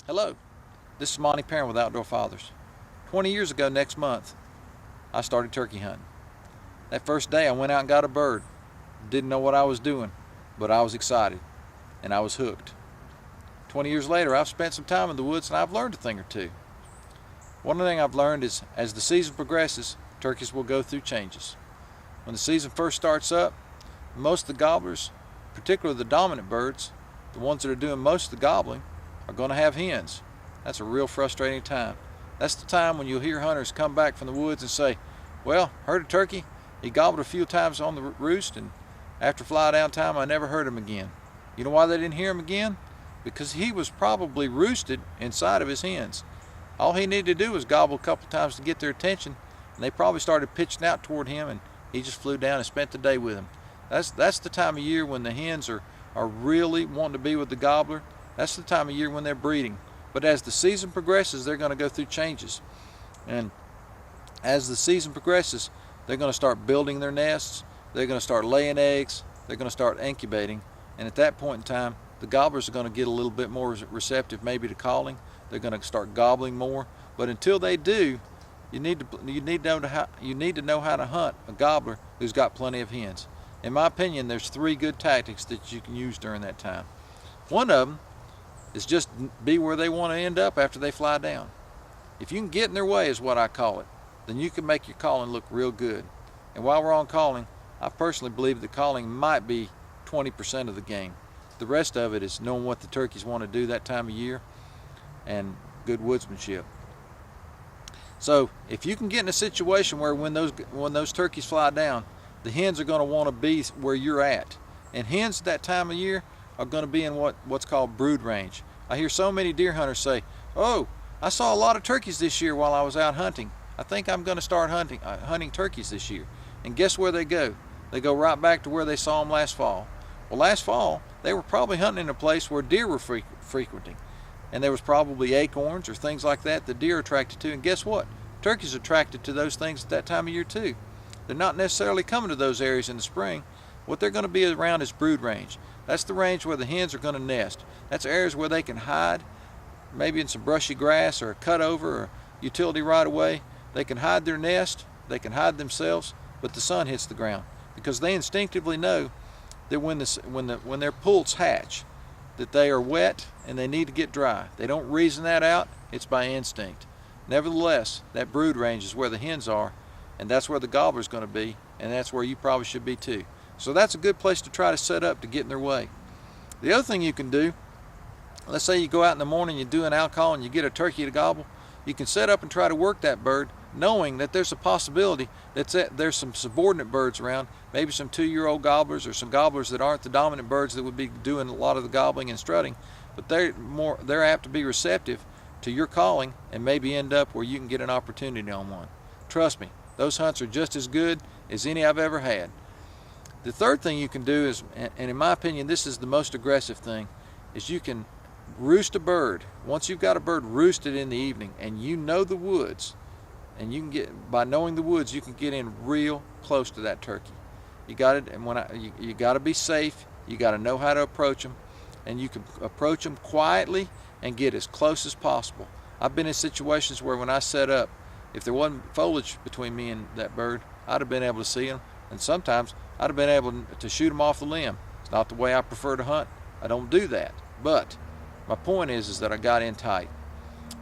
Hello, this is Monty Parent with Outdoor Fathers. 20 years ago next month, I started turkey hunting. That first day I went out and got a bird. Didn't know what I was doing, but I was excited and I was hooked. 20 years later, I've spent some time in the woods and I've learned a thing or two. One thing I've learned is as the season progresses, turkeys will go through changes. When the season first starts up, most of the gobblers, particularly the dominant birds, the ones that are doing most of the gobbling, are going to have hens. That's a real frustrating time. That's the time when you'll hear hunters come back from the woods and say, well, heard a turkey, he gobbled a few times on the roost, and after fly down time I never heard him again. You know why they didn't hear him again? Because he was probably roosted inside of his hens. All he needed to do was gobble a couple times to get their attention, and they probably started pitching out toward him, and he just flew down and spent the day with them. That's the time of year when the hens are really wanting to be with the gobbler. That's the time of year when they're breeding. But as the season progresses, they're going to go through changes. And as the season progresses, they're going to start building their nests. They're going to start laying eggs. They're going to start incubating. And at that point in time, the gobblers are going to get a little bit more receptive maybe to calling. They're going to start gobbling more. But until they do, you need to know how to hunt a gobbler who's got plenty of hens. In my opinion, there's 3 good tactics that you can use during that time. One of them is just be where they want to end up after they fly down. If you can get in their way, is what I call it, then you can make your calling look real good. And while we're on calling, I personally believe that calling might be 20% of the game. The rest of it is knowing what the turkeys want to do that time of year and good woodsmanship. So if you can get in a situation where when those turkeys fly down, the hens are going to want to be where you're at. And hens at that time of year are going to be in what's called brood range. I hear so many deer hunters say, oh, I saw a lot of turkeys this year while I was out hunting. I think I'm going to start hunting turkeys this year. And guess where they go? They go right back to where they saw them last fall. Well, last fall, they were probably hunting in a place where deer were frequenting. And there was probably acorns or things like that the deer are attracted to. And guess what? Turkeys are attracted to those things at that time of year too. They're not necessarily coming to those areas in the spring. What they're going to be around is brood range. That's the range where the hens are going to nest. That's areas where they can hide, maybe in some brushy grass or a cutover or utility right away. They can hide their nest, they can hide themselves, but the sun hits the ground because they instinctively know that when their poults hatch, that they are wet and they need to get dry. They don't reason that out, it's by instinct. Nevertheless, that brood range is where the hens are, and that's where the gobbler is going to be, and that's where you probably should be too. So that's a good place to try to set up to get in their way. The other thing you can do, let's say you go out in the morning, you do an out call and you get a turkey to gobble, you can set up and try to work that bird knowing that there's a possibility that there's some subordinate birds around, maybe some 2-year-old gobblers or some gobblers that aren't the dominant birds that would be doing a lot of the gobbling and strutting, but they're apt to be receptive to your calling and maybe end up where you can get an opportunity on one. Trust me, those hunts are just as good as any I've ever had. The third thing you can do is, and in my opinion this is the most aggressive thing, is you can roost a bird. Once you've got a bird roosted in the evening and you know the woods, and you can get, by knowing the woods, you can get in real close to that turkey. You got it, and you got to be safe. You got to know how to approach them, and you can approach them quietly and get as close as possible. I've been in situations where when I set up, if there wasn't foliage between me and that bird, I'd have been able to see him, and sometimes I'd have been able to shoot him off the limb. It's not the way I prefer to hunt. I don't do that. But my point is that I got in tight.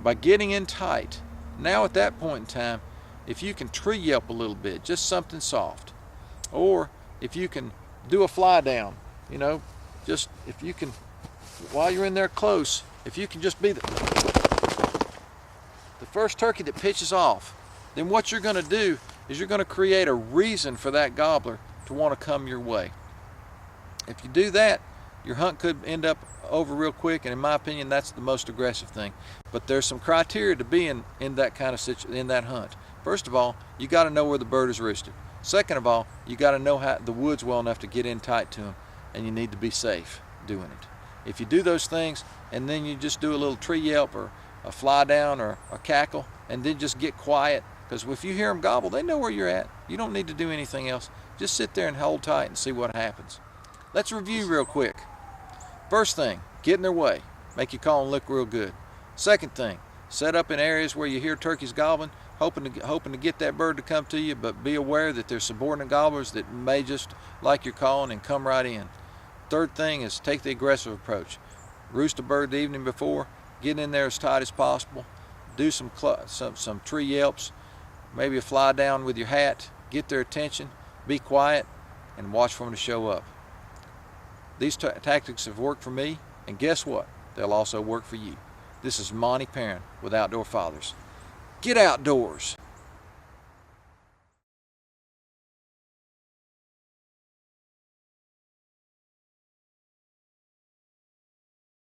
By getting in tight, now at that point in time, if you can tree yelp a little bit, just something soft, or if you can do a fly down, just if you can, while you're in there close, if you can just be the first turkey that pitches off, then what you're going to do is you're going to create a reason for that gobbler to want to come your way. If you do that, your hunt could end up over real quick, and in my opinion that's the most aggressive thing. But there's some criteria to be in that kind of in that hunt. First of all, you got to know where the bird is roosted. Second of all, you got to know the woods well enough to get in tight to them, and you need to be safe doing it. If you do those things and then you just do a little tree yelp or a fly down or a cackle and then just get quiet, because if you hear them gobble, they know where you're at. You don't need to do anything else. Just sit there and hold tight and see what happens. Let's review real quick. First thing, get in their way. Make your calling look real good. Second thing, set up in areas where you hear turkeys gobbling, hoping to get that bird to come to you, but be aware that there's subordinate gobblers that may just like your calling and come right in. Third thing is take the aggressive approach. Roost a bird the evening before, get in there as tight as possible, do some tree yelps, maybe a fly down with your hat, get their attention, be quiet, and watch for them to show up. These tactics have worked for me, and guess what? They'll also work for you. This is Monty Perrin with Outdoor Fathers. Get outdoors!